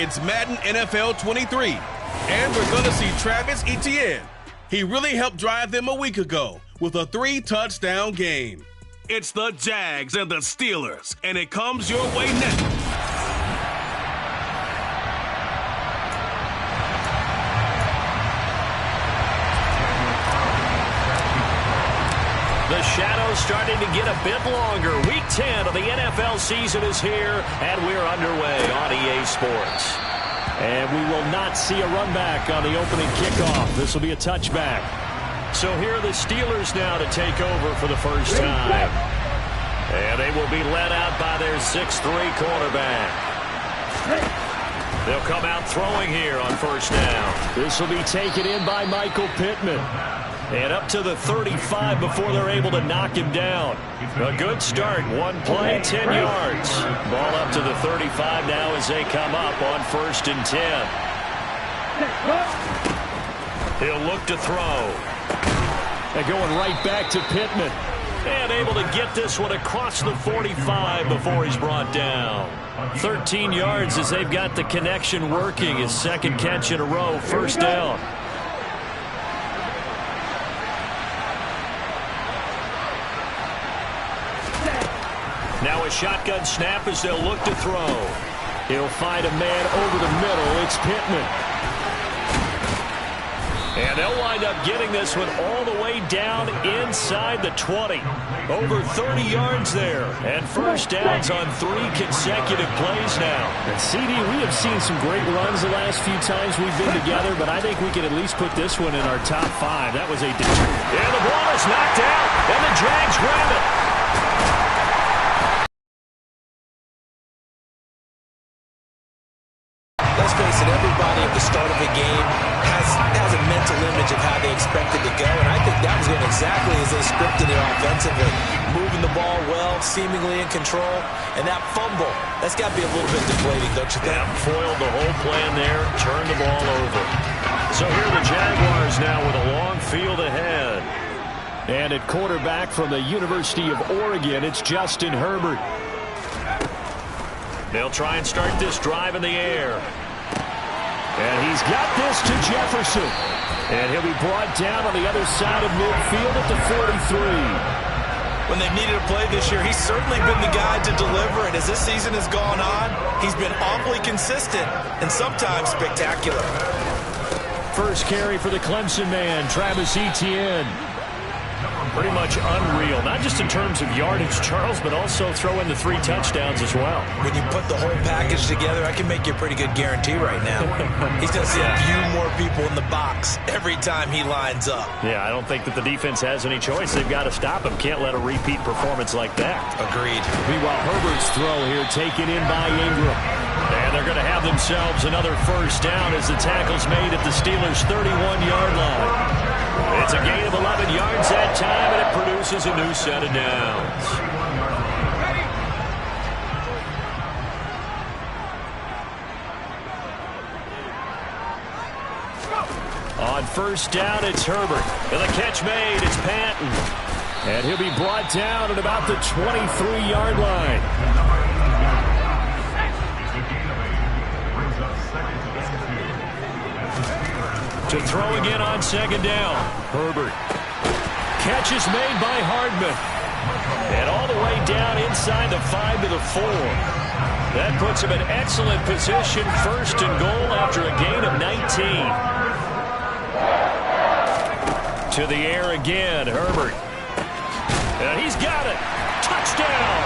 It's Madden NFL 23, and we're going to see Travis Etienne. He really helped drive them a week ago with a 3-touchdown game. It's the Jags and the Steelers, and it comes your way next. The shadow's starting to get a bit longer. Week 10 of the NFL season is here, and we're underway on EA Sports. And we will not see a run back on the opening kickoff. This will be a touchback. So here are the Steelers now to take over for the first time. And they will be led out by their 6'3" quarterback. They'll come out throwing here on first down. This will be taken in by Michael Pittman. And up to the 35 before they're able to knock him down. A good start. One play, 10 yards. Ball up to the 35 now as they come up on 1st and 10. He'll look to throw. They're going right back to Pittman. And able to get this one across the 45 before he's brought down. 13 yards as they've got the connection working. His second catch in a row, first down. Now a shotgun snap as they'll look to throw. He'll find a man over the middle. It's Pittman. And they'll wind up getting this one all the way down inside the 20. Over 30 yards there. And first downs on 3 consecutive plays now. And CD, we have seen some great runs the last few times we've been together, but I think we can at least put this one in our top 5. That was a... And the ball is knocked out, and the Jags grab it. Let's face it, everybody at the start of a game has a mental image of how they expect it to go, and I think that was going exactly as they scripted it offensively. Moving the ball well, seemingly in control, and that fumble, that's got to be a little bit deflating, don't you think? Yeah, foiled the whole plan there, turned the ball over. So here are the Jaguars now with a long field ahead. And at quarterback from the University of Oregon, it's Justin Herbert. They'll try and start this drive in the air. And he's got this to Jefferson. And he'll be brought down on the other side of midfield at the 43. When they've needed a play this year, he's certainly been the guy to deliver. And as this season has gone on, he's been awfully consistent and sometimes spectacular. First carry for the Clemson man, Travis Etienne. Pretty much unreal, not just in terms of yardage, Charles, but also throw in the 3 touchdowns as well. When you put the whole package together, I can make you a pretty good guarantee right now. He's going to see a few more people in the box every time he lines up. Yeah, I don't think that the defense has any choice. They've got to stop him. Can't let a repeat performance like that. Agreed. Meanwhile, Herbert's throw here taken in by Ingram. And they're going to have themselves another first down as the tackle's made at the Steelers' 31-yard line. It's a gain of 11 yards that time, and it produces a new set of downs. On first down, it's Herbert. And the catch made, it's Patton. And he'll be brought down at about the 23-yard line. To throw again on second down. Herbert. Catch is made by Hardman. And all the way down inside the 5 to the 4. That puts him in excellent position, first and goal after a gain of 19. To the air again, Herbert. And he's got it. Touchdown.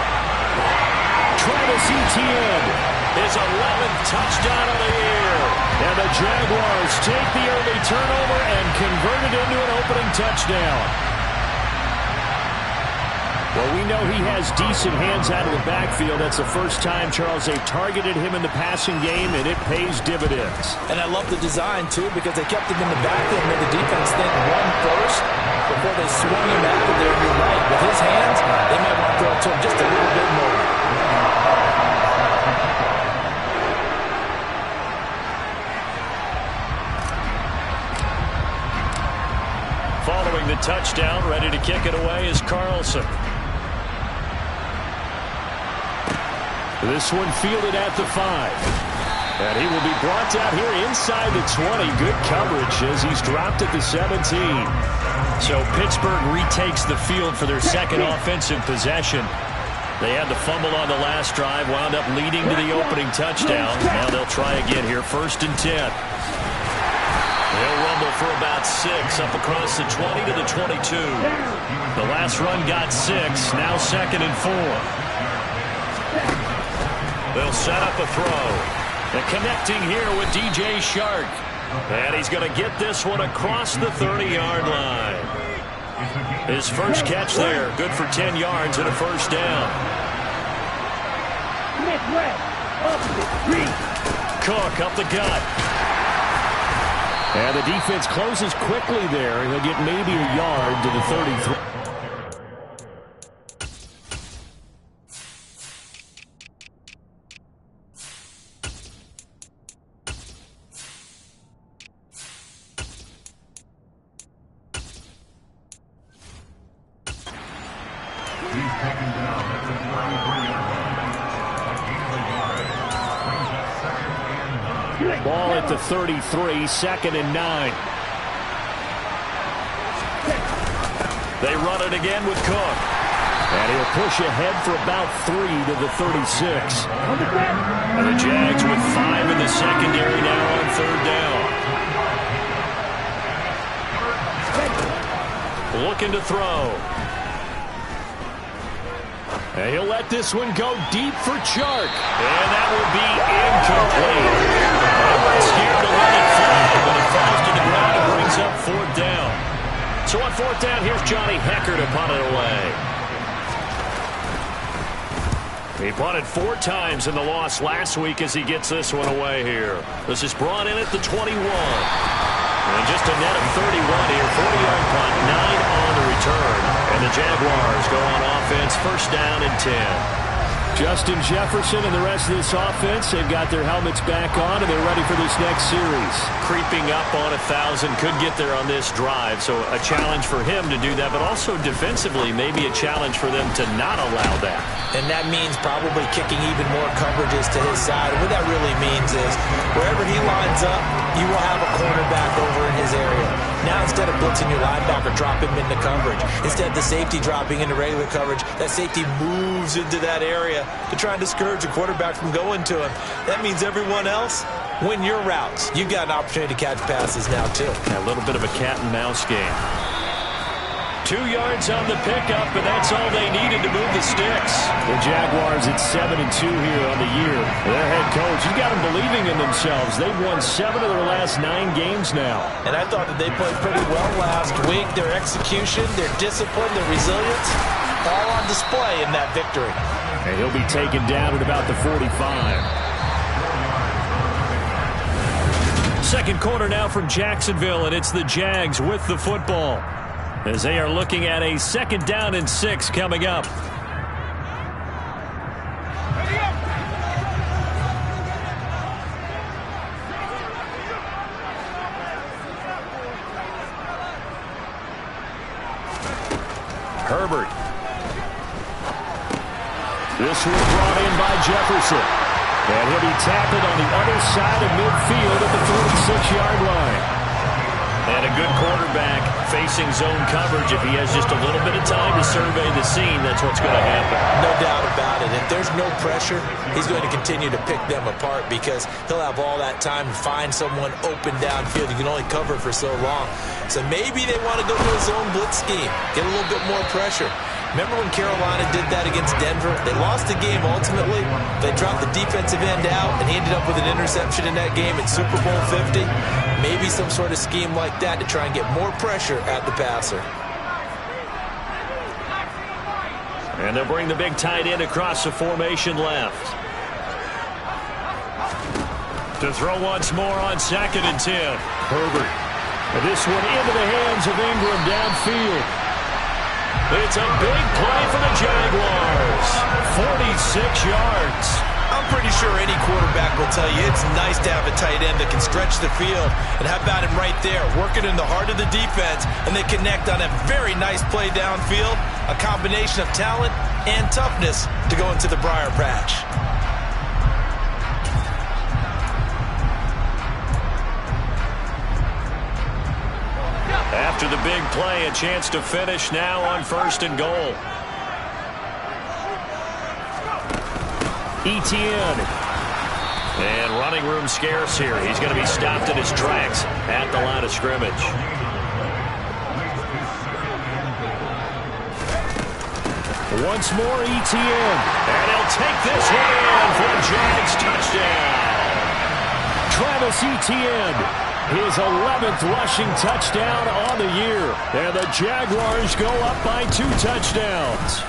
Travis Etienne. His 11th touchdown of the year. And the Jaguars take the early turnover and convert it into an opening touchdown. Well, we know he has decent hands out of the backfield. That's the first time, Charles, they've targeted him in the passing game, and it pays dividends. And I love the design, too, because they kept him in the backfield and made the defense think run first before they swung him out of there. You're right. With his hands, they might want to throw it to him just a little bit more. Following the touchdown, ready to kick it away is Carlson. This one fielded at the 5. And he will be brought down here inside the 20. Good coverage as he's dropped at the 17. So Pittsburgh retakes the field for their second offensive possession. They had the fumble on the last drive, wound up leading to the opening touchdown. Now they'll try again here, 1st and 10. They'll rumble for about 6, up across the 20 to the 22. The last run got 6, now 2nd and 4. They'll set up a throw. And connecting here with DJ Shark. And he's going to get this one across the 30-yard line. His first catch there, good for 10 yards and a first down. Cook up the gut. And the defense closes quickly there, and he'll get maybe a yard to the 33. Ball at the 33, 2nd and 9. They run it again with Cook. And he'll push ahead for about 3 to the 36. And the Jags with 5 in the secondary now on 3rd down. Looking to throw. And he'll let this one go deep for Chark. And that will be incomplete. Scared to let it fly, but it falls to the ground and brings up 4th down. So on 4th down, here's Johnny Hecker to punt it away. He punted 4 times in the loss last week as he gets this one away here. This is brought in at the 21. And just a net of 31 here, 40-yard punt, 9 on the return. And the Jaguars go on offense, 1st down and 10. Justin Jefferson and the rest of this offense, they've got their helmets back on, and they're ready for this next series. Creeping up on 1,000, could get there on this drive, so a challenge for him to do that, but also defensively, maybe a challenge for them to not allow that. And that means probably kicking even more coverages to his side. And what that really means is wherever he lines up, you will have a cornerback over in his area. Now instead of blitzing your linebacker, drop him into coverage. Instead of the safety dropping into regular coverage, that safety moves into that area to try and discourage a quarterback from going to him. That means everyone else, win your routes. You've got an opportunity to catch passes now too. A little bit of a cat and mouse game. 2 yards on the pickup, and that's all they needed to move the sticks. The Jaguars at 7-2 here on the year. Their head coach, he's got them believing in themselves. They've won 7 of their last 9 games now. And I thought that they played pretty well last week. Their execution, their discipline, their resilience, all on display in that victory. And he'll be taken down at about the 45. Second quarter now from Jacksonville, and it's the Jags with the football, as they are looking at a 2nd down and 6 coming up. Herbert. This one brought in by Jefferson. And he'll be tackled on the other side of midfield at the 46-yard line. And a good quarterback facing zone coverage. If he has just a little bit of time to survey the scene, that's what's going to happen. No doubt about it. If there's no pressure, he's going to continue to pick them apart because he'll have all that time to find someone open downfield. You can only cover for so long. So maybe they want to go to a zone blitz scheme, get a little bit more pressure. Remember when Carolina did that against Denver? They lost the game ultimately. They dropped the defensive end out, and he ended up with an interception in that game in Super Bowl 50. Maybe some sort of scheme like that to try and get more pressure at the passer. And they'll bring the big tight end across the formation left. To throw once more on 2nd and 10. Herbert. This one into the hands of Ingram downfield. It's a big play for the Jaguars. 46 yards. I'm pretty sure any quarterback will tell you it's nice to have a tight end that can stretch the field. And how about him right there, working in the heart of the defense, and they connect on a very nice play downfield. A combination of talent and toughness to go into the briar patch. After the big play, a chance to finish now on 1st and goal. Etienne. And running room scarce here. He's going to be stopped in his tracks at the line of scrimmage. Once more, Etienne. And he'll take this one in for a Giants touchdown. Travis Etienne, his 11th rushing touchdown on the year. And the Jaguars go up by 2 touchdowns.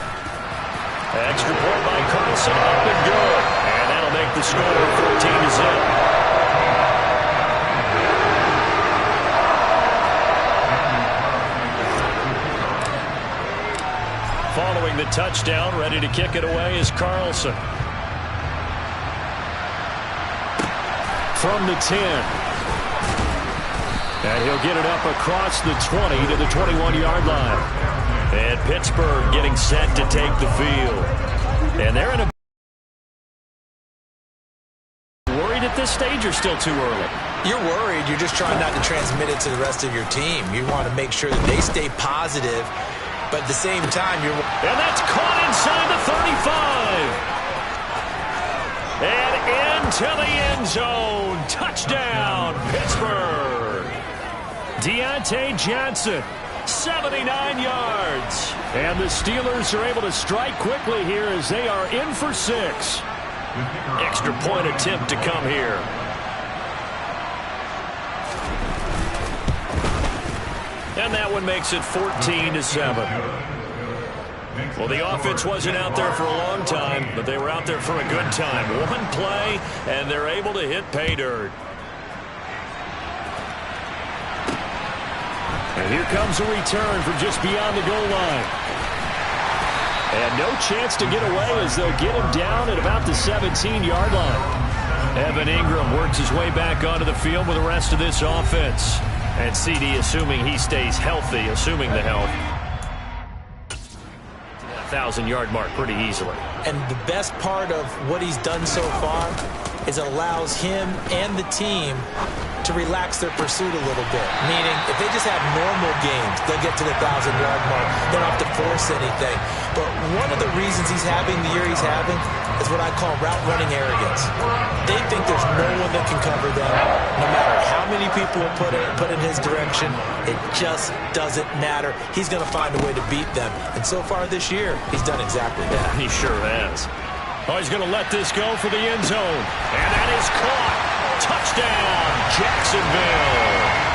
Extra point by Carlson, up and good. And that'll make the score 14-0. Following the touchdown, ready to kick it away is Carlson. From the 10. And he'll get it up across the 20 to the 21-yard line. And Pittsburgh getting set to take the field. And they're in a... Worried at this stage or still too early? You're worried. You're just trying not to transmit it to the rest of your team. You want to make sure that they stay positive. But at the same time, you're... And that's caught inside the 35. And into the end zone. Touchdown, Pittsburgh. Deontay Johnson, 79 yards. And the Steelers are able to strike quickly here as they are in for 6. Extra point attempt to come here. And that one makes it 14-7. Well, the offense wasn't out there for a long time, but they were out there for a good time. One play, and they're able to hit pay dirt. And here comes a return from just beyond the goal line. And no chance to get away as they'll get him down at about the 17-yard line. Evan Ingram works his way back onto the field with the rest of this offense. And CD, assuming he stays healthy, assuming the health, 1,000-yard mark pretty easily. And the best part of what he's done so far is it allows him and the team to relax their pursuit a little bit. Meaning, if they just have normal games, they'll get to the 1,000-yard mark. They don't have to force anything. But one of the reasons he's having the year he's having is what I call route running arrogance. They think there's no one that can cover them. No matter how many people will put in his direction, it just doesn't matter. He's going to find a way to beat them. And so far this year, he's done exactly that. He sure has. Oh, he's going to let this go for the end zone. And that is caught. Touchdown, Jacksonville.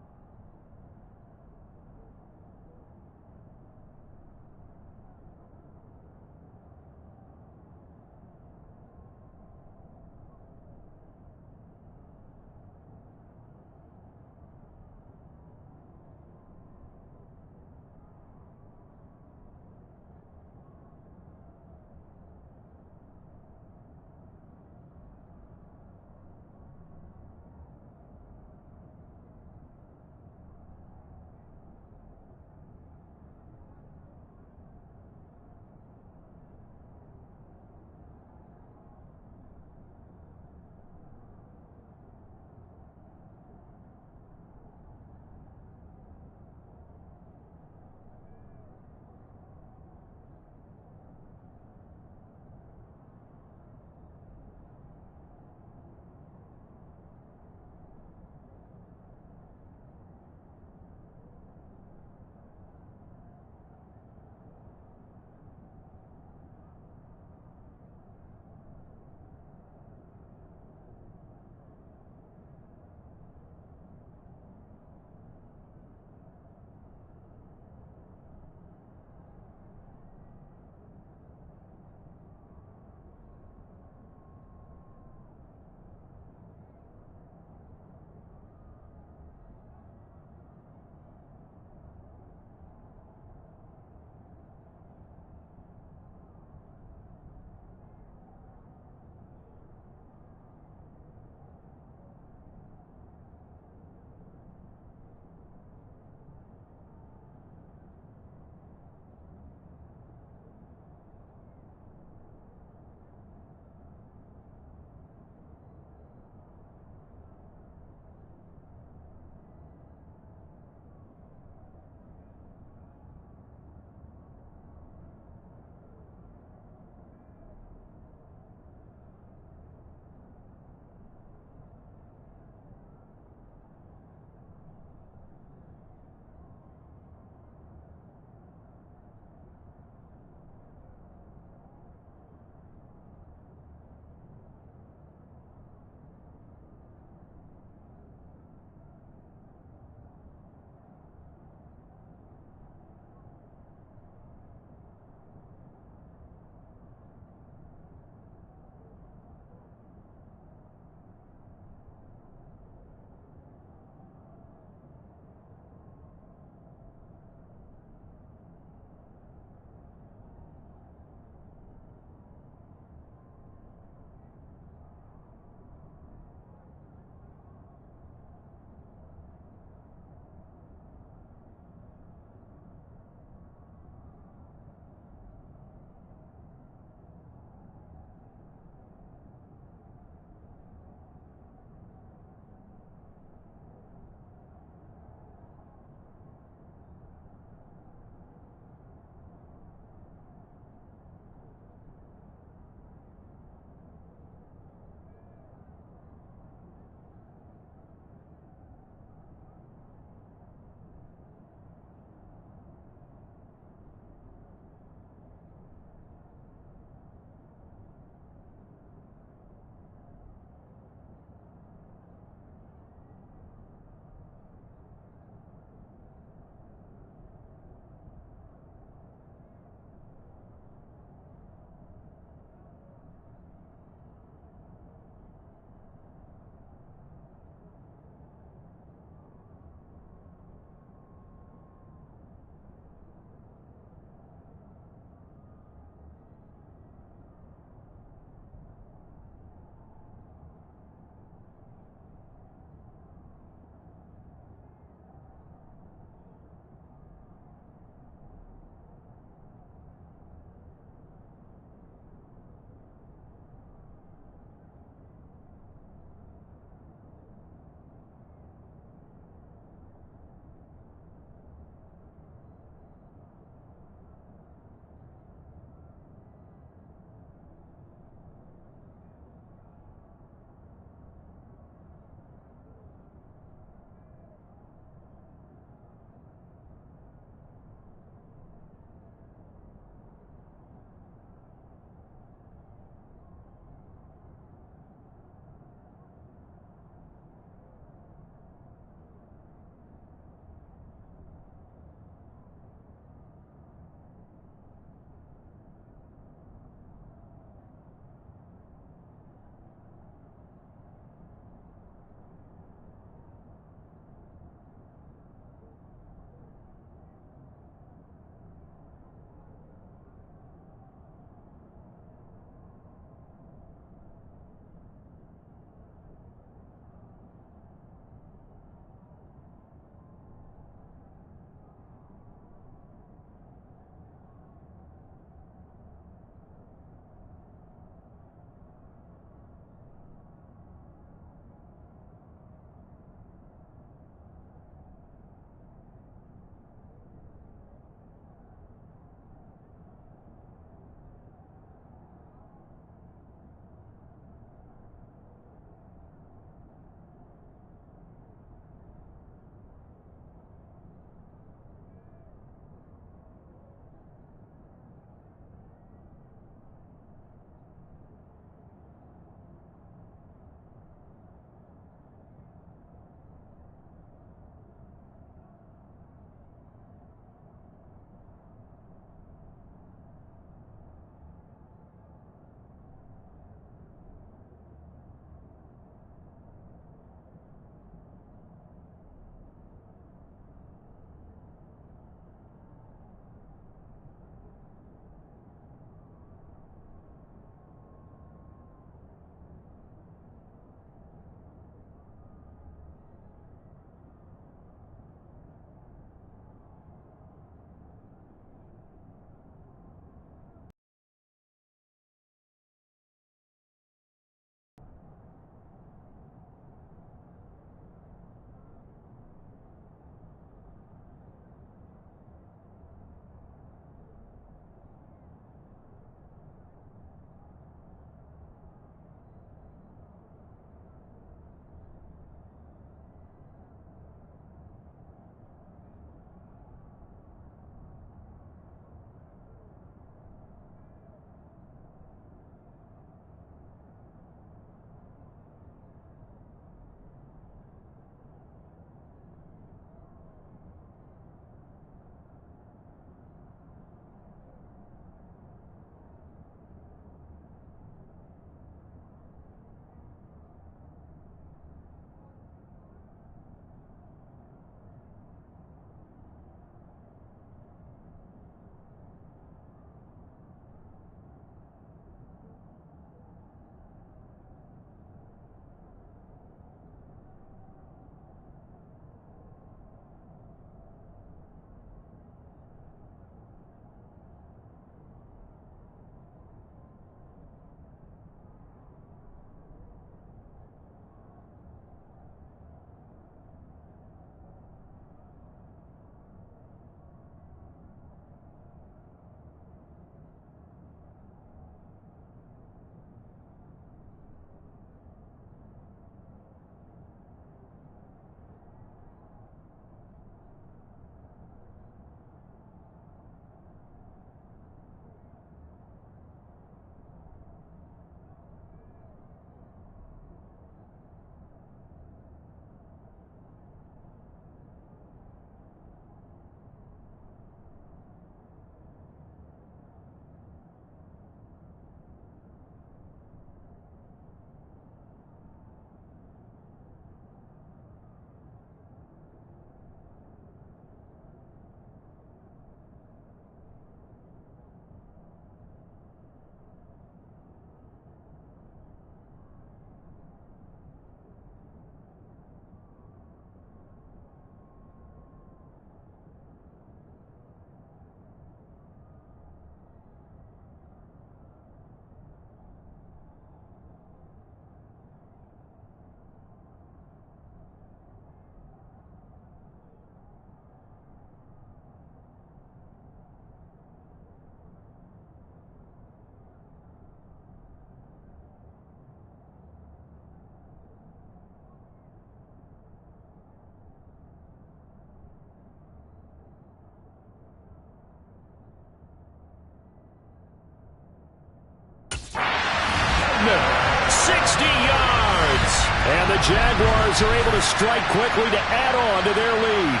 the Jaguars are able to strike quickly to add on to their lead.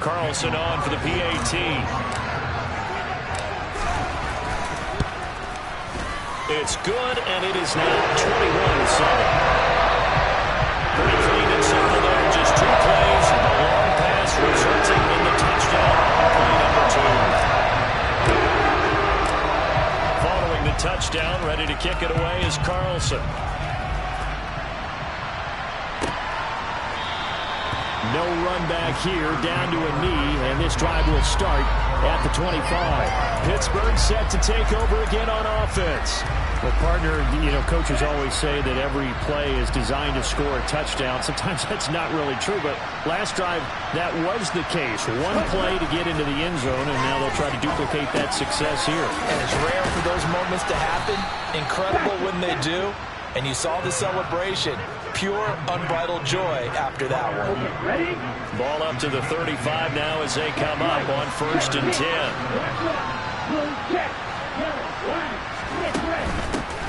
Carlson on for the PAT. It's good, and it is now 21-7. Pretty clean and simple there. Just 2 plays, and the long pass resulting in the touchdown on play number 2. Following the touchdown, ready to kick it away is Carlson. No run back here, down to a knee, and this drive will start at the 25. Pittsburgh set to take over again on offense. Well, partner, coaches always say that every play is designed to score a touchdown. Sometimes that's not really true, but last drive, that was the case. One play to get into the end zone, and now they'll try to duplicate that success here. And it's rare for those moments to happen. Incredible when they do. And you saw the celebration. Pure, unbridled joy after that one. Ball up to the 35 now as they come up on 1st and 10.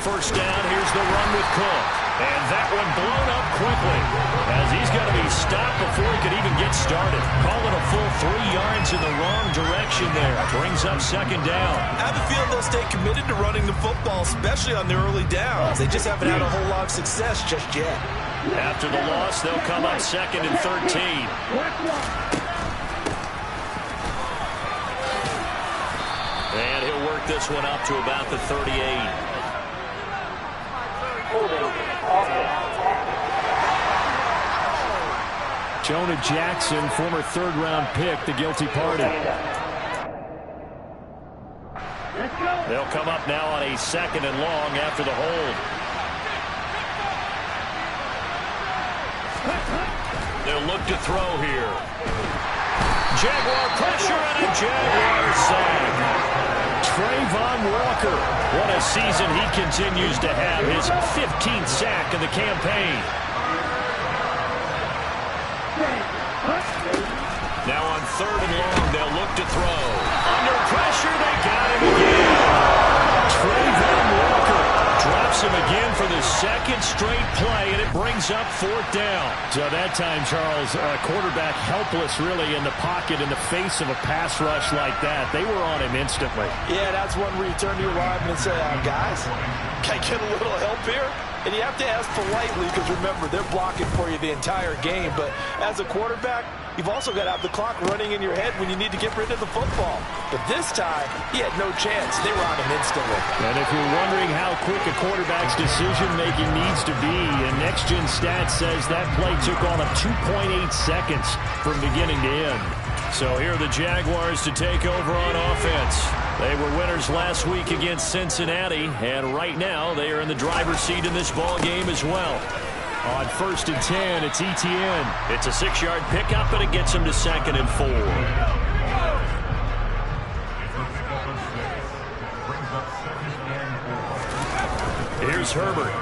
First down, here's the run with Cook. And that one blown up quickly as he's going to be stopped before he could even get started. Call it a full 3 yards in the wrong direction there. Brings up 2nd down. I have a feeling they'll stay committed to running the football, especially on the early downs. They just haven't had a whole lot of success just yet. After the loss, they'll come up 2nd and 13. And he'll work this one up to about the 38. Jonah Jackson, former 3rd-round pick, the guilty party. They'll come up now on a 2nd and long after the hold. They'll look to throw here. Jaguar pressure and a Jaguar sack. Trayvon Walker, what a season he continues to have. His 15th sack of the campaign. Now on 3rd and long, they'll look to throw. Under pressure, they got him again. Trayvon Walker drops him again for the 2nd straight play, and it brings up 4th down. So that time, Charles, quarterback helpless really in the pocket in the face of a pass rush like that. They were on him instantly. Yeah, that's one where you turn to your lineman and say, guys, can I get a little help here? And you have to ask politely because, remember, they're blocking for you the entire game. But as a quarterback, you've also got to have the clock running in your head when you need to get rid of the football. But this time, he had no chance. They were on him instantly. And if you're wondering how quick a quarterback's decision-making needs to be, and Next Gen Stats says that play took on 2.8 seconds from beginning to end. So here are the Jaguars to take over on offense. They were winners last week against Cincinnati, and right now they are in the driver's seat in this ball game as well. On 1st and 10, it's Etienne. It's a 6-yard pickup, and it gets him to 2nd and 4. Here's Herbert.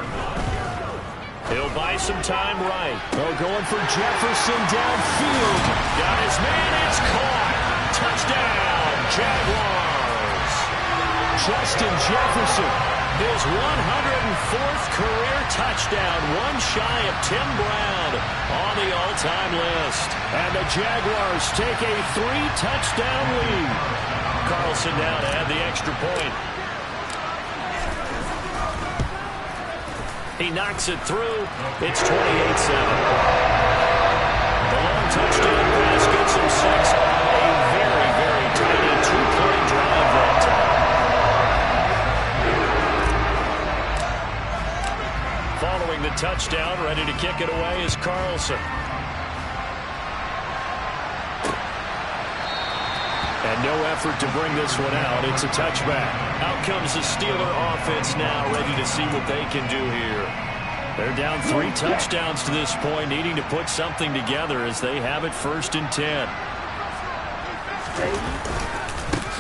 He'll buy some time right. Oh, going for Jefferson downfield. Got his man. It's caught. Touchdown, Jaguars. Justin Jefferson, his 104th career touchdown, one shy of Tim Brown on the all-time list. And the Jaguars take a 3-touchdown lead. Carlson now to add the extra point. He knocks it through. It's 28-7. The long touchdown pass gets him 6 on a very, very tiny 2-play drive that time. Following the touchdown, ready to kick it away is Carlson. And no effort to bring this one out. It's a touchback. Out comes the Steeler offense now, ready to see what they can do here. They're down 3 touchdowns to this point, needing to put something together as they have it 1st and 10.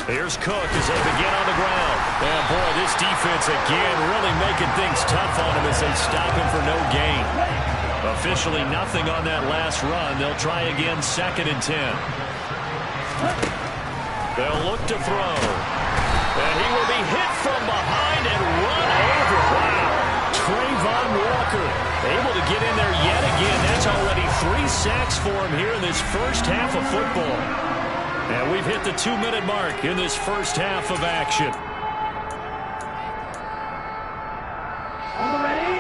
Here's Cook as they begin on the ground. And boy, this defense again really making things tough on him as they stop him for no gain. Officially nothing on that last run. They'll try again, 2nd and 10. They'll look to throw. And he will be hit from behind and run over. Wow. Trayvon Walker able to get in there yet again. That's already 3 sacks for him here in this first half of football. And we've hit the 2-minute mark in this first half of action.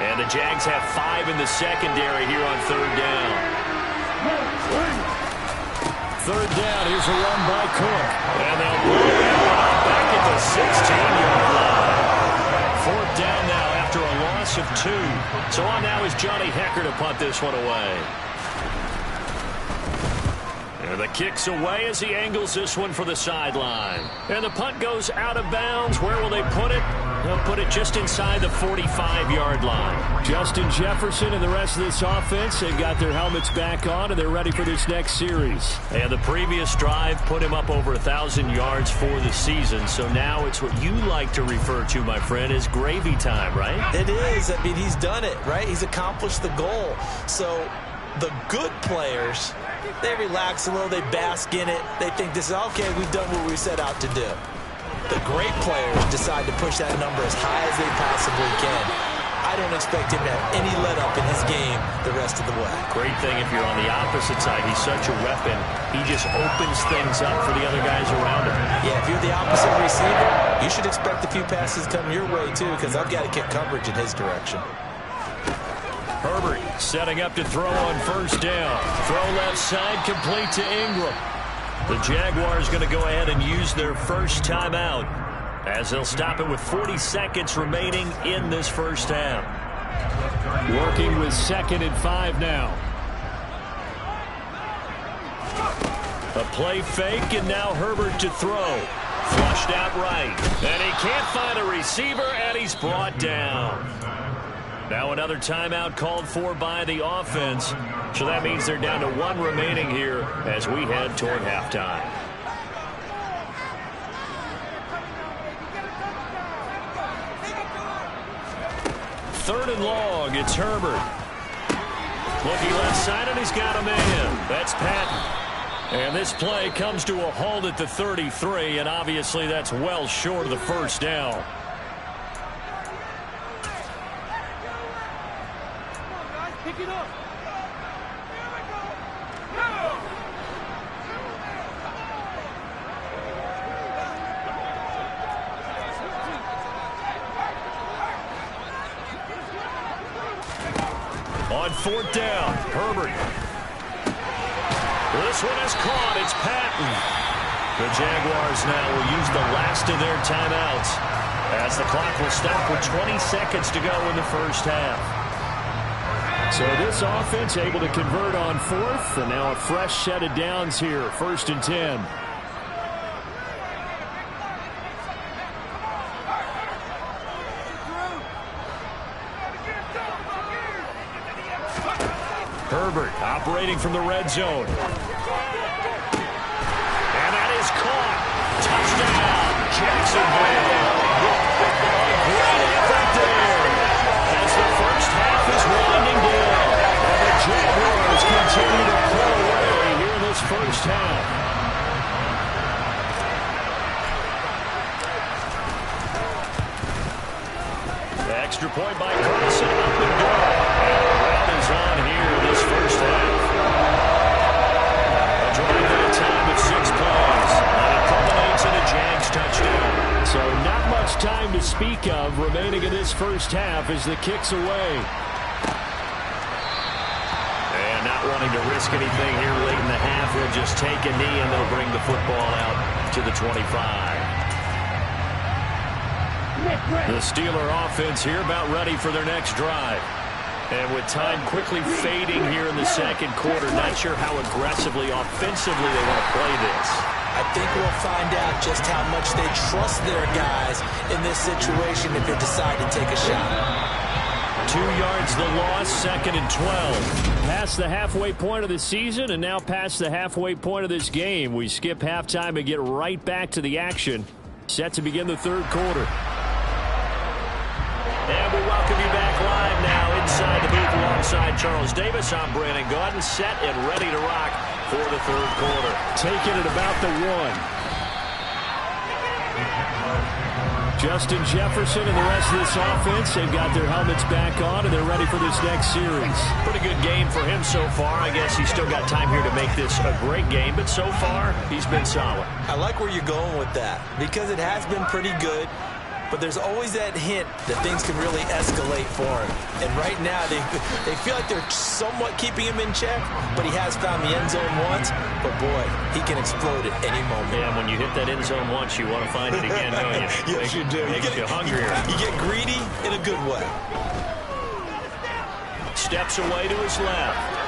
And the Jags have 5 in the secondary here on 3rd down. 3rd down, here's a run by Cook. And they'll blow that one up back at the 16-yard line. 4th down now after a loss of 2. So on now is Johnny Hecker to punt this one away. And the kick's away as he angles this one for the sideline. And the punt goes out of bounds. Where will they put it? They'll put it just inside the 45-yard line. Justin Jefferson and the rest of this offense, they've got their helmets back on, and they're ready for this next series. And the previous drive put him up over 1,000 yards for the season. So now it's what you like to refer to, my friend, as gravy time, right? It is. I mean, he's done it, right? He's accomplished the goal. So the good players, they relax a little, they bask in it. They think this is, okay, we've done what we set out to do. The great players decide to push that number as high as they possibly can. I don't expect him to have any let-up in his game the rest of the way. Great thing if you're on the opposite side. He's such a weapon. He just opens things up for the other guys around him. Yeah, if you're the opposite receiver, you should expect a few passes coming your way, too, because I've got to get coverage in his direction. Herbert setting up to throw on 1st down. Throw left side, complete to Ingram. The Jaguars going to go ahead and use their first timeout as they'll stop it with 40 seconds remaining in this first half. Working with 2nd and 5 now. A play fake, and now Herbert to throw. Flushed out right. And he can't find a receiver, and he's brought down. Now another timeout called for by the offense. So that means they're down to 1 remaining here as we head toward halftime. Third and long, it's Herbert. Looking left side, and he's got a man. That's Patton. And this play comes to a halt at the 33, and obviously that's well short of the first down. Pick it up. On 4th down, Herbert. This one is caught. It's Patton. The Jaguars now will use the last of their timeouts as the clock will stop with 20 seconds to go in the first half. So this offense able to convert on 4th, and now a fresh set of downs here, 1st and 10. Herbert operating from the red zone. And that is caught. Touchdown, Jacksonville. A great effort there as the first half is winding down. And the Jaguars continue to pull away here in this first half. The extra point by Carson, up and go. And the round is on here in this first half. A drive at a time with 6 plays. And it culminates in a Jags touchdown. So not much time to speak of remaining in this first half as the kick's away. And not wanting to risk anything here late in the half, he'll just take a knee and they'll bring the football out to the 25. The Steeler offense here about ready for their next drive. And with time quickly fading here in the second quarter, not sure how aggressively, offensively they want to play this. I think we'll find out just how much they trust their guys in this situation if they decide to take a shot. 2 yards the loss, 2nd and 12. Past the halfway point of the season and now past the halfway point of this game. We skip halftime and get right back to the action. Set to begin the third quarter. And we welcome you back live now inside inside the booth alongside Charles Davis. I'm Brandon Gaudin, set and ready to rock for the third quarter. Taking it about the 1. Justin Jefferson and the rest of this offense, they've got their helmets back on, and they're ready for this next series. Pretty good game for him so far. I guess he's still got time here to make this a great game, but so far, he's been solid. I like where you're going with that because it has been pretty good. But there's always that hint that things can really escalate for him. And right now, they feel like they're somewhat keeping him in check, but he has found the end zone once. But, boy, he can explode at any moment. Yeah, when you hit that end zone once, you want to find it again, don't you? Yes, you do. Makes you hungrier. You get greedy in a good way. Steps away to his left.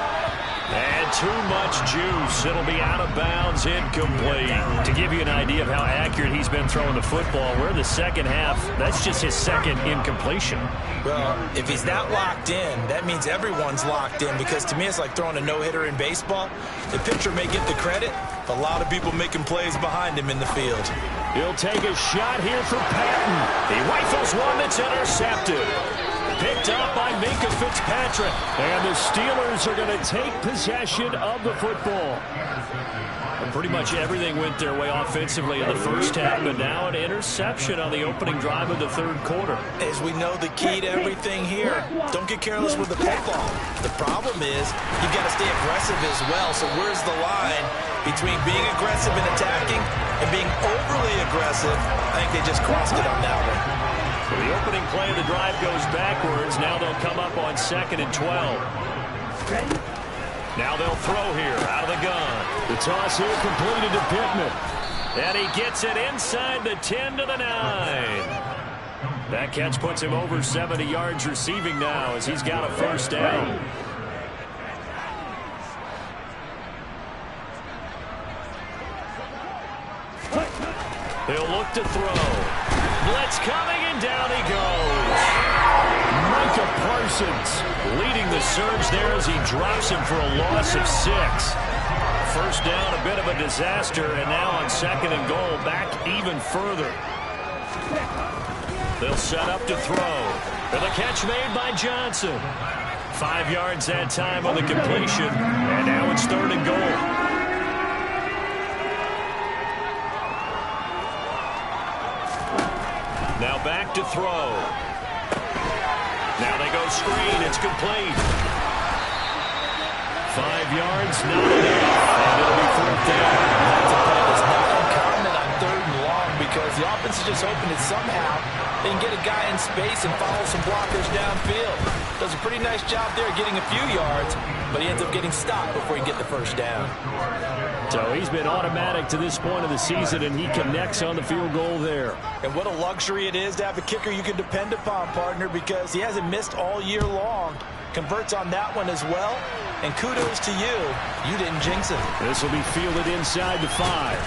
And too much juice. It'll be out of bounds, incomplete. To give you an idea of how accurate he's been throwing the football, we're in the second half. That's just his second incompletion. Well, if he's not locked in, that means everyone's locked in because to me it's like throwing a no-hitter in baseball. The pitcher may get the credit, but a lot of people making plays behind him in the field. He'll take a shot here for Patton. He rifles one that's intercepted. Picked up by Minka Fitzpatrick. And the Steelers are going to take possession of the football. And pretty much everything went their way offensively in the first half, but now an interception on the opening drive of the third quarter. As we know, the key to everything here, don't get careless with the football. The problem is you've got to stay aggressive as well. So where's the line between being aggressive and attacking and being overly aggressive? I think they just crossed it on that one. So the opening play of the drive goes backwards. Now they'll come up on 2nd and 12. Now they'll throw here out of the gun. The toss here completed to Pittman. And he gets it inside the 10 to the 9. That catch puts him over 70 yards receiving now as he's got a first down. He'll look to throw. Blitz coming, and down he goes. Micah Parsons leading the surge there as he drops him for a loss of 6. First down, a bit of a disaster, and now on 2nd and goal, back even further. They'll set up to throw. And the catch made by Johnson. 5 yards that time on the completion, and now it's 3rd and goal. Now back to throw. Now they go screen. It's complete. 5 yards, not enough. And it'll be 4th down. That's a play that's not uncommon on 3rd and long because the offense is just hoping that somehow they can get a guy in space and follow some blockers downfield. Does a pretty nice job there getting a few yards, but he ends up getting stopped before he can get the first down. So he's been automatic to this point of the season, and he connects on the field goal there. And what a luxury it is to have a kicker you can depend upon, partner, because he hasn't missed all year long. Converts on that one as well. And kudos to you. You didn't jinx him. This will be fielded inside the 5.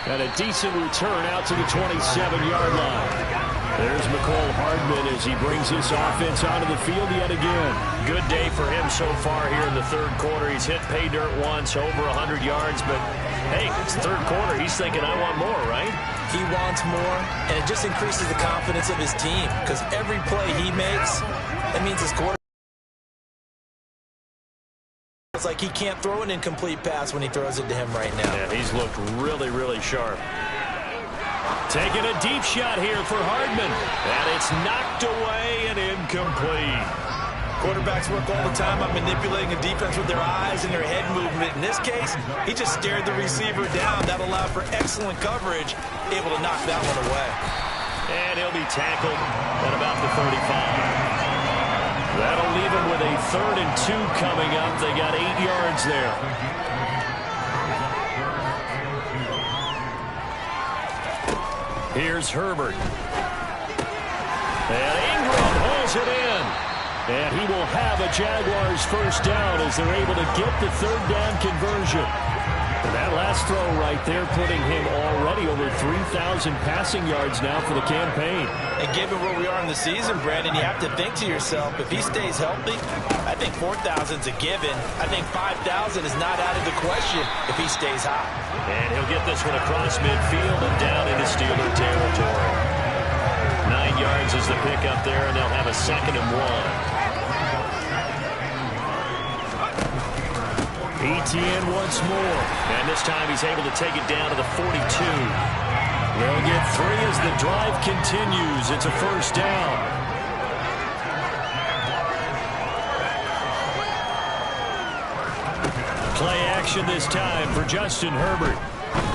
And a decent return out to the 27-yard line. There's McCole Hardman as he brings this offense onto the field yet again. Good day for him so far here in the third quarter. He's hit pay dirt once, over 100 yards, but hey, it's third quarter. He's thinking, I want more, right? He wants more, and it just increases the confidence of his team because every play he makes, that means his quarterback. It's like he can't throw an incomplete pass when he throws it to him right now. Yeah, he's looked really, really sharp. Taking a deep shot here for Hardman. And it's knocked away and incomplete. Quarterbacks work all the time on manipulating a defense with their eyes and their head movement. In this case, he just stared the receiver down. That allowed for excellent coverage, able to knock that one away. And he'll be tackled at about the 35. That'll leave him with a 3rd and 2 coming up. They got 8 yards there. Here's Herbert. And Ingram holds it in. And he will have a Jaguars first down as they're able to get the 3rd down conversion. And that last throw right there putting him already over 3,000 passing yards now for the campaign. And given where we are in the season, Brandon, you have to think to yourself, if he stays healthy, I think 4,000's a given. I think 5,000 is not out of the question if he stays hot. And he'll get this one across midfield and down into Steeler territory. 9 yards is the pickup there, and they'll have a 2nd and 1. ETN once more. And this time he's able to take it down to the 42. They'll get 3 as the drive continues. It's a first down. Play action this time for Justin Herbert.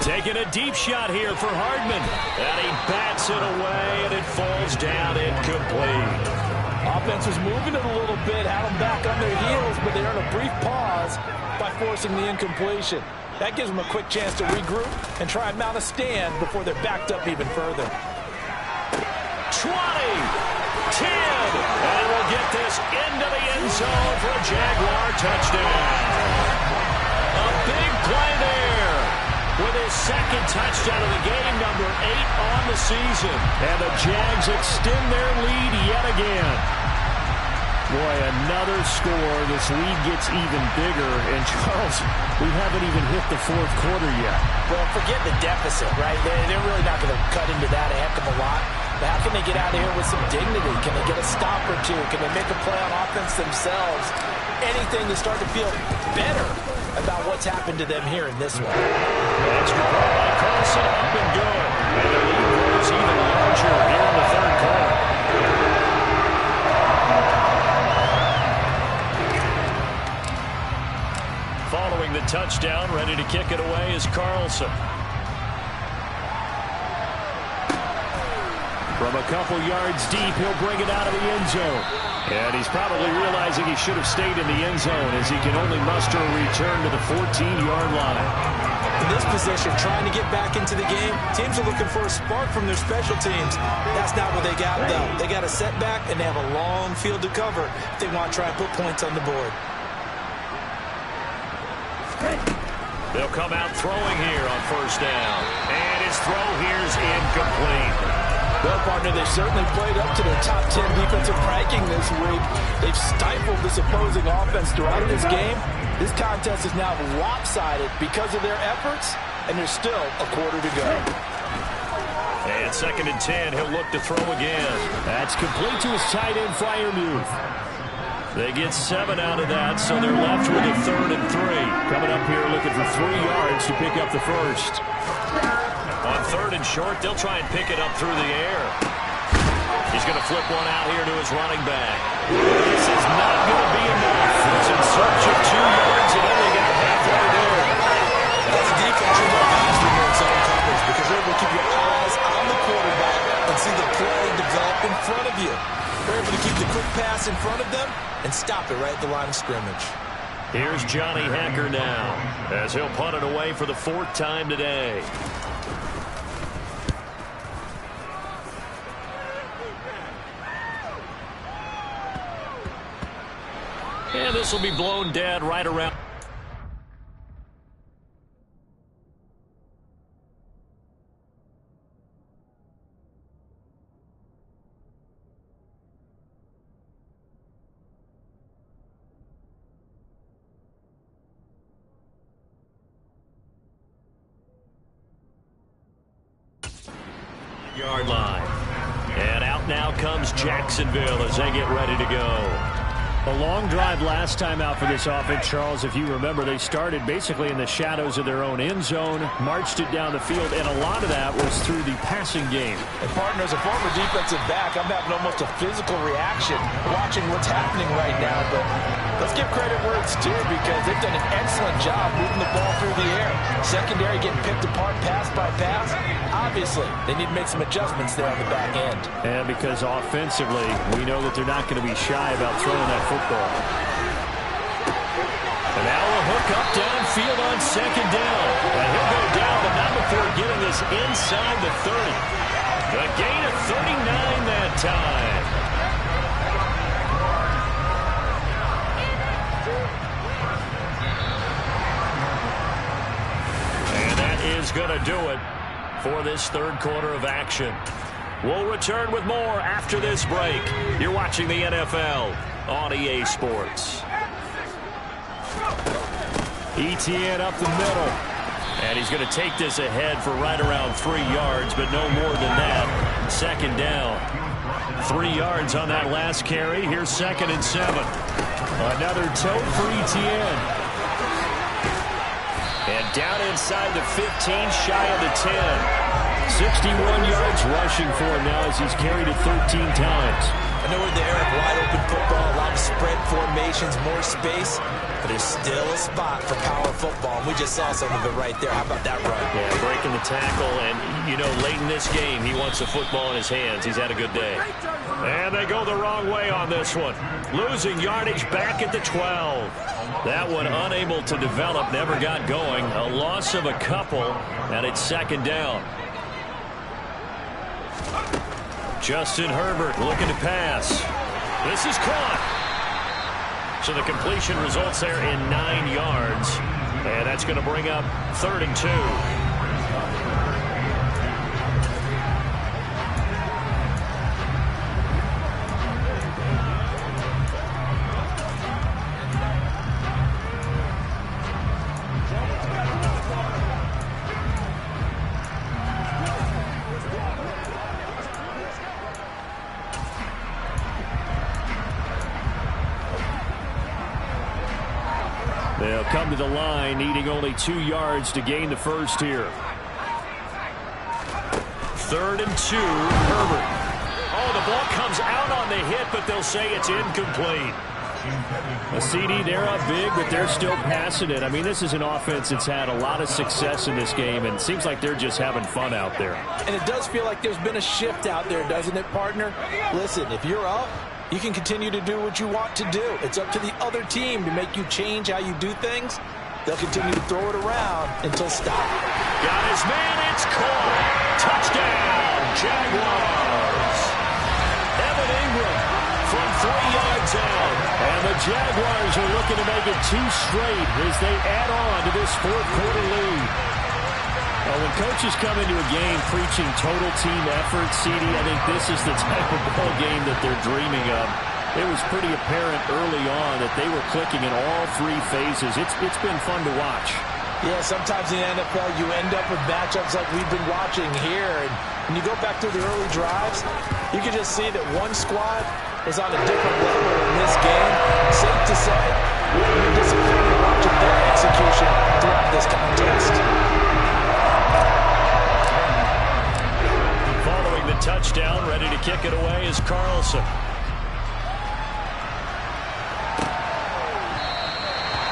Taking a deep shot here for Hardman. And he bats it away, and it falls down incomplete. Offense was moving it a little bit, had them back on their heels, but they earned a brief pause by forcing the incompletion. That gives them a quick chance to regroup and try and mount a stand before they're backed up even further. 20, 10, and we'll get this into the end zone for a Jaguar touchdown. A big play there with his second touchdown of the game, number 8 on the season. And the Jags extend their lead yet again. Boy, another score. This lead gets even bigger. And, Charles, we haven't even hit the fourth quarter yet. Well, forget the deficit, right? They're really not going to cut into that a heck of a lot. But how can they get out of here with some dignity? Can they get a stop or two? Can they make a play on offense themselves? Anything to start to feel better about what's happened to them here in this one. Extra point by Carlson, up and good. And the lead grows even larger here in the third quarter. Following the touchdown, ready to kick it away is Carlson. From a couple yards deep, he'll bring it out of the end zone. And he's probably realizing he should have stayed in the end zone as he can only muster a return to the 14-yard line. In this position, trying to get back into the game, teams are looking for a spark from their special teams. That's not what they got, though. They got a setback, and they have a long field to cover if they want to try and put points on the board. They'll come out throwing here on first down. And his throw here's incomplete. Well, partner, they've certainly played up to their top 10 defensive ranking this week. They've stifled this opposing offense throughout this game. This contest is now lopsided because of their efforts, and there's still a quarter to go. And 2nd and 10, he'll look to throw again. That's complete to his tight end Freiermuth. They get 7 out of that, so they're left with a 3rd and 3. Coming up here looking for 3 yards to pick up the first. On 3rd and short, they'll try and pick it up through the air. He's going to flip one out here to his running back. This is not going to be enough. He's in search of 2 yards and only got halfway there. That's a defense you want to in their zone coverage because they're able to keep your eyes on the quarterback and see the play develop in front of you. They're able to keep the quick pass in front of them and stop it right at the line of scrimmage. Here's Johnny Hacker now as he'll punt it away for the 4th time today. And this will be blown dead right around. Yard line. And out now comes Jacksonville as they get ready to go. A long drive last time out for this offense, Charles. If you remember, they started basically in the shadows of their own end zone, marched it down the field, and a lot of that was through the passing game. And partners, a former defensive back, I'm having almost a physical reaction watching what's happening right now. But let's give credit where it's due because they've done an excellent job moving the ball through the air. Secondary getting picked apart pass by pass. Obviously, they need to make some adjustments there on the back end. And because offensively, we know that they're not going to be shy about throwing that football. And now a hook up downfield on 2nd down. And he'll go down, but not before getting this inside the 30. A gain of 39 that time. And that is going to do it for this 3rd quarter of action. We'll return with more after this break. You're watching the NFL on EA Sports. ETN up the middle. And he's going to take this ahead for right around 3 yards, but no more than that. 2nd down. 3 yards on that last carry. Here's 2nd and 7. Another tote for ETN. Down inside the 15, shy of the 10. 61 yards rushing for him now as he's carried it 13 times. I know we're in the era of wide-open football, a lot of spread formations, more space, but there's still a spot for power football, and we just saw some of it right there. How about that run? Yeah, breaking the tackle, and, you know, late in this game, he wants the football in his hands. He's had a good day. And they go the wrong way on this one. Losing yardage back at the 12. That one unable to develop, never got going. A loss of a couple, and it's second down. Justin Herbert looking to pass. This is caught. So the completion results there in 9 yards. And that's going to bring up 3rd and 2. They'll come to the line, needing only 2 yards to gain the first here. 3rd and 2, Herbert. Oh, the ball comes out on the hit, but they'll say it's incomplete. A CD, they're up big, but they're still passing it. I mean, this is an offense that's had a lot of success in this game, and it seems like they're just having fun out there. And it does feel like there's been a shift out there, doesn't it, partner? Listen, if you're up, you can continue to do what you want to do. It's up to the other team to make you change how you do things. They'll continue to throw it around until stop. Got his man, it's caught. Touchdown, Jaguars. Evan Ingram from 3 yards out. And the Jaguars are looking to make it 2 straight as they add on to this 4th-quarter lead. When coaches come into a game preaching total team effort, CD, I think this is the type of ball game that they're dreaming of. It was pretty apparent early on that they were clicking in all 3 phases. It's been fun to watch. Yeah, sometimes in the NFL you end up with matchups like we've been watching here. And when you go back through the early drives, you can just see that one squad is on a different level in this game. Safe to say, we've been disappointed watching their execution throughout this contest. Following the touchdown, ready to kick it away is Carlson.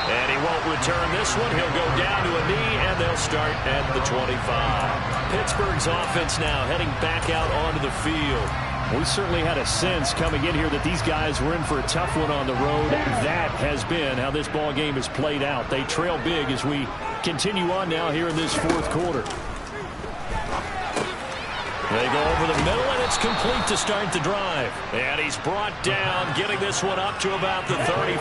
And he won't return this one. He'll go down to a knee, and they'll start at the 25. Pittsburgh's offense now heading back out onto the field. We certainly had a sense coming in here that these guys were in for a tough one on the road. That has been how this ball game has played out. They trail big as we continue on now here in this 4th quarter. They go over the middle, and it's complete to start the drive. And he's brought down, getting this one up to about the 35.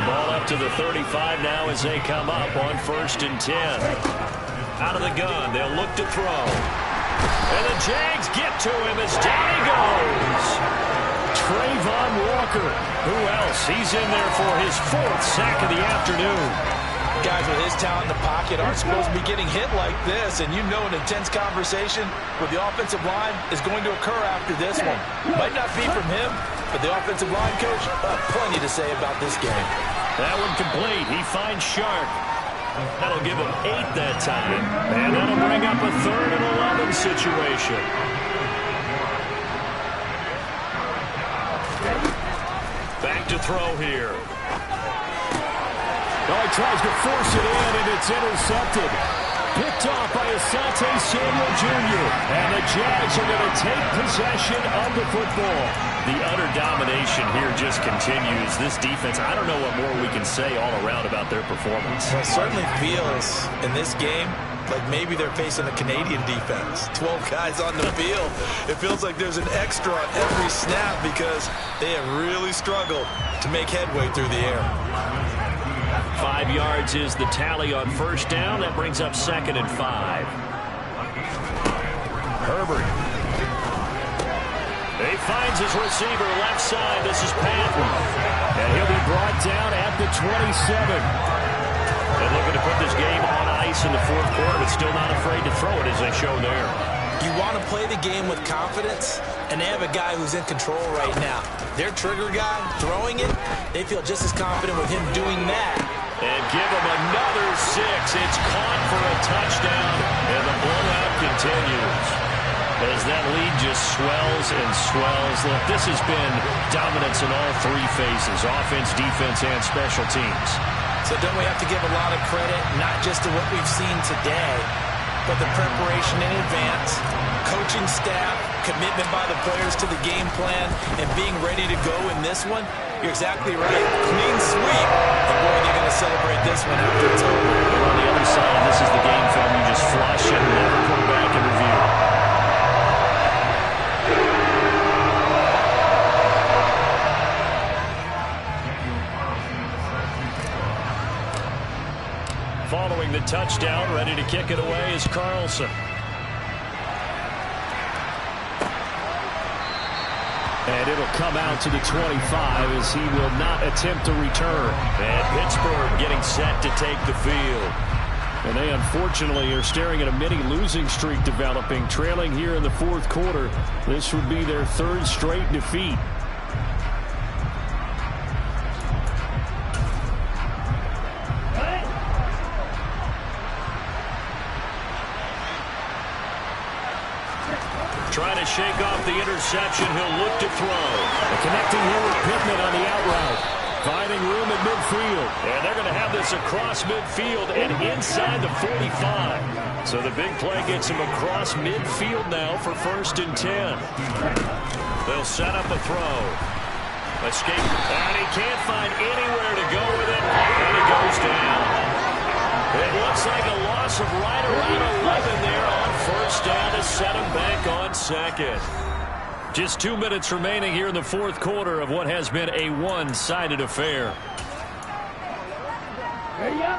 Ball up to the 35 now as they come up on 1st and 10. Out of the gun, they'll look to throw. And the Jags get to him as down he goes. Trayvon Walker. Who else? He's in there for his 4th sack of the afternoon. Guys with his talent in the pocket aren't supposed to be getting hit like this, and you know an intense conversation with the offensive line is going to occur after this one. Might not be from him, but the offensive line coach, plenty to say about this game. That one complete. He finds Sharp. That'll give him 8 that time, and that'll bring up a 3rd and 11 situation. Back to throw here. Oh, he tries to force it in, and it's intercepted. Picked off by Asante Samuel Jr. And the Jags are going to take possession of the football. The utter domination here just continues. This defense, I don't know what more we can say all around about their performance. Well, it certainly feels in this game like maybe they're facing a Canadian defense. 12 guys on the field. It feels like there's an extra on every snap because they have really struggled to make headway through the air. 5 yards is the tally on 1st down. That brings up 2nd and 5. Herbert. He finds his receiver left side. This is Patton. And he'll be brought down at the 27. And looking to put this game on ice in the 4th quarter, but still not afraid to throw it as they show there. You want to play the game with confidence, and they have a guy who's in control right now. Their trigger guy throwing it, they feel just as confident with him doing that And give him another 6. It's caught for a touchdown, and the blowout continues. As that lead just swells and swells. Look, this has been dominance in all three phases, offense, defense, and special teams. So don't we have to give a lot of credit, not just to what we've seen today, but the preparation in advance, coaching staff, commitment by the players to the game plan, and being ready to go in this one? You're exactly right. Clean sweep. And boy, they're going to celebrate this one after it's over. And on the other side, this is the game film you just flush and never come back and review. Following the touchdown, ready to kick it away is Carlson. And it'll come out to the 25 as he will not attempt to return. And Pittsburgh getting set to take the field. And they unfortunately are staring at a mini losing streak developing, trailing here in the fourth quarter. This would be their third straight defeat. Trying to shake off the interception. He'll look to throw. And connecting here with Pittman on the out route. Finding room at midfield. And they're going to have this across midfield and inside the 45. So the big play gets him across midfield now for 1st and 10. They'll set up a throw. Escape. And he can't find anywhere to go with it. And he goes down. It looks like a loss of right around 11 there on 1st down to set him back on 2nd. Just 2 minutes remaining here in the fourth quarter of what has been a one-sided affair.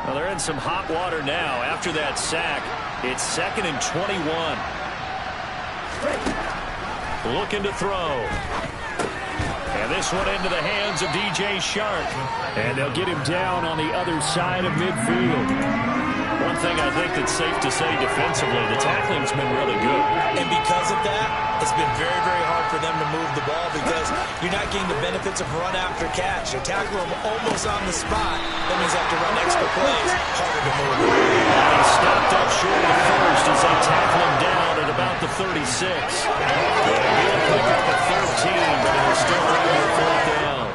Well, they're in some hot water now. After that sack, it's 2nd and 21. Looking to throw. And this one into the hands of DJ Shark. And they'll get him down on the other side of midfield. One thing I think that's safe to say defensively, the tackling's been really good. And because of that, it's been very, very hard for them to move the ball because you're not getting the benefits of run after catch. You tackle them almost on the spot. That means they have to run extra plays. Harder to move them. He stopped up short of the first as they tackle him down at about the 36. He'll pick up a 13, but it'll still bring him a 4th down.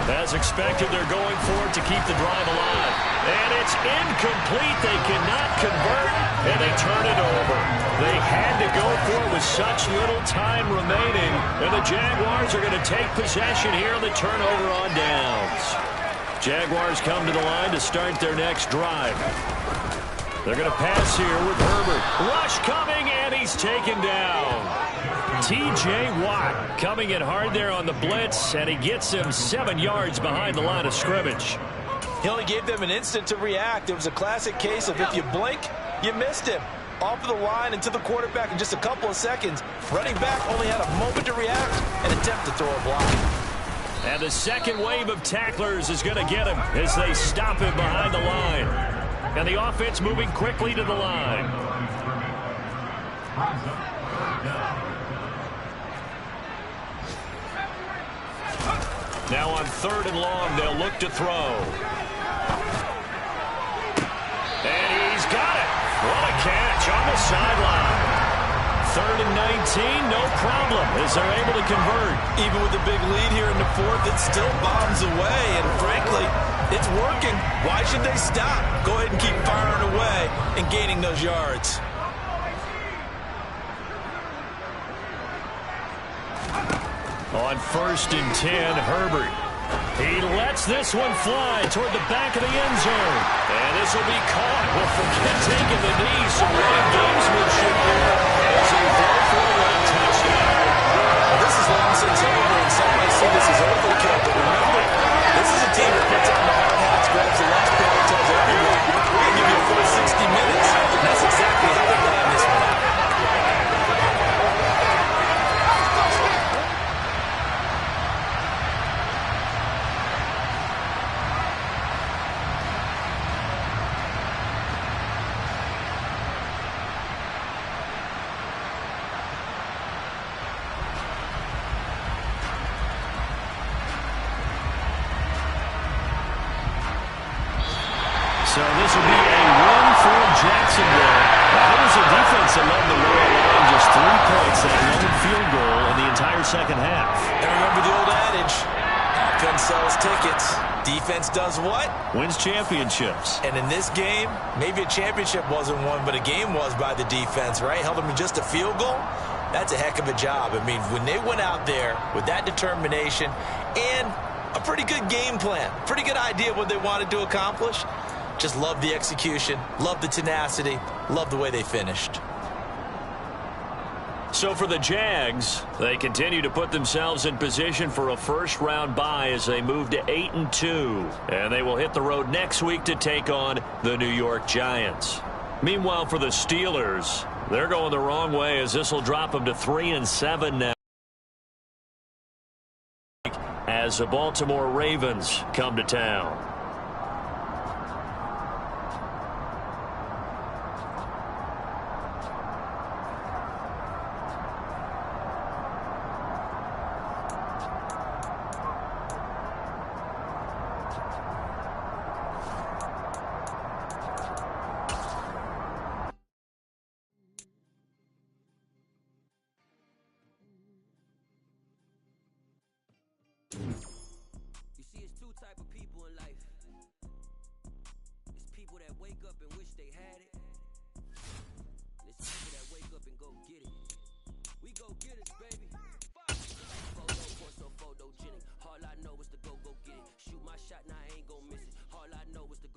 As expected, they're going for it to keep the drive alive. And it's incomplete. They cannot convert, and they turn it over. They had to go for it with such little time remaining, and the Jaguars are going to take possession here on the turnover on downs. Jaguars come to the line to start their next drive. They're going to pass here with Herbert. Rush coming, and he's taken down. T.J. Watt coming in hard there on the blitz, and he gets him 7 yards behind the line of scrimmage. He only gave them an instant to react. It was a classic case of if you blink, you missed him. Off of the line and to the quarterback in just a couple of seconds. Running back only had a moment to react and attempt to throw a block. And the second wave of tacklers is going to get him as they stop him behind the line. And the offense moving quickly to the line. Now on 3rd and long, they'll look to throw. And he's got it. What a catch on the sideline. 3rd and 19, no problem as they're able to convert. Even with the big lead here in the 4th, it still bombs away. And frankly, it's working. Why should they stop? Go ahead and keep firing away and gaining those yards. On 1st and 10, Herbert. He lets this one fly toward the back of the end zone. And this will be caught. Well, forget taking the knee. Some running gamesmanship here as they go for a late touchdown. Well, this is long since over, and some might see this as overkill. But remember, this is a team that puts on the hard hats, grabs the lunch pail, and tells everyone, we're going to give you a full 60 minutes. And that's exactly how they planned this one out. So this will be a win for Jacksonville. That was a defense that led the way, allowing just 3 points, that lone field goal in the entire second half. And remember the old adage, offense sells tickets. Defense does what? Wins championships. And in this game, maybe a championship wasn't won, but a game was by the defense, right? Held them to just a field goal. That's a heck of a job. I mean, when they went out there with that determination and a pretty good game plan, pretty good idea of what they wanted to accomplish, just love the execution, love the tenacity, love the way they finished. So for the Jags, they continue to put themselves in position for a first-round bye as they move to 8-2. And they will hit the road next week to take on the New York Giants. Meanwhile, for the Steelers, they're going the wrong way as this will drop them to 3-7 now, as the Baltimore Ravens come to town. You see, it's two type of people in life. It's people that wake up and wish they had it. And it's people that wake up and go get it. We go get it, baby. Photo, so photogenic. All I know is to go get it. Shoot my shot, now I ain't gon' miss it. All I know is to go